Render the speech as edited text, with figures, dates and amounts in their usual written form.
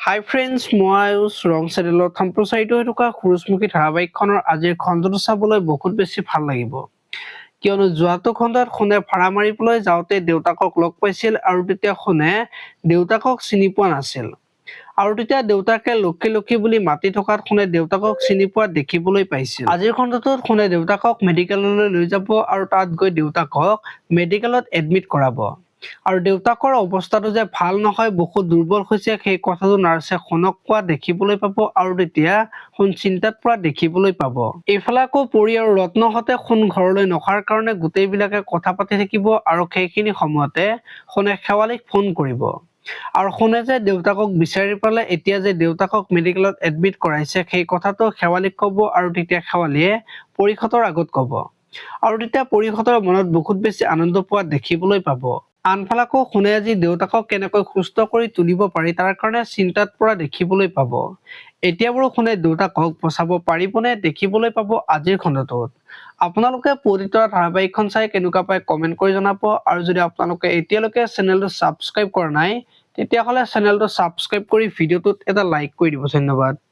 হাই friends, মই আয়ুষ ৰং চেনেলত সম্প্ৰচাৰিত হৈ থকা সুৰুজমুখী ধাৰাবাহিকখনৰ আজিৰ খণ্ডটো চাবলৈ বহুত বেছি ভাল লাগিব। কিয়নো যোৱাটো খণ্ডত সোণে ভাড়া মাৰিবলৈ যাওঁতে দেউতাকক লগ পাইছিল আৰু তেতিয়া সোণে দেউতাকক চিনি পোৱা নাছিল। আৰু তেতিয়া দেউতাকে লক্ষী লক্ষী বুলি মাতি থকাত সোণে দেউতাকক চিনি পোৱা দেখিবলৈ পাইছিল। আজিৰ খণ্ডটোত সোণে দেউতাকক মেডিকেললৈ লৈ যাব আৰু তাত গৈ দেউতাকক মেডিকেলত এডমিট কৰাব। আৰু দেউতাকৰ অৱস্থাটো যে ভাল নহয়, বহুত দুৰ্বল হৈছে, সেই কথাটো নাৰ্ছে সোণক কোৱা দেখিবলৈ পাব আৰু তেতিয়া সোণ চিন্তাত পৰা দেখিবলৈ পাব। এইফালে আকৌ পৰি আৰু ৰত্নহঁতে সোণ ঘৰলৈ নহাৰ কাৰণে গোটেইবিলাকে কথা পাতি থাকিব আৰু সেইখিনি সময়তে সোণে শেৱালিক ফোন কৰিব। আৰু সোণে যে দেউতাকক বিচাৰি পালে, এতিয়া যে দেউতাকক মেডিকেলত এডমিট কৰাইছে, সেই কথাটো শেৱালিক ক'ব আৰু তেতিয়া শেৱালিয়ে পৰীহঁতৰ আগত ক'ব। আৰু তেতিয়া পৰীহঁতৰ মনত বহুত বেছি আনন্দ পোৱা দেখিবলৈ পাব। আনফালে আকৌ সোণে আজি দেউতাকক কেনেকৈ সুস্থ কৰি তুলিব পাৰি তাৰ কাৰণে চিন্তাত পৰা দেখিবলৈ পাব। এতিয়া বাৰু সোণে দেউতাকক বচাব পাৰিবনে দেখিবলৈ পাব আজিৰ খণ্ডটোত। আপোনালোকে পবিতৰা ধাৰাবাহিকখন চাই কেনেকুৱা পায় কমেণ্ট কৰি জনাব। আৰু যদি আপোনালোকে এতিয়ালৈকে চেনেলটো ছাবস্ক্ৰাইব কৰা নাই তেতিয়াহ'লে চেনেলটো ছাবস্ক্ৰাইব কৰি ভিডিঅ'টোত এটা লাইক কৰি দিব। ধন্যবাদ।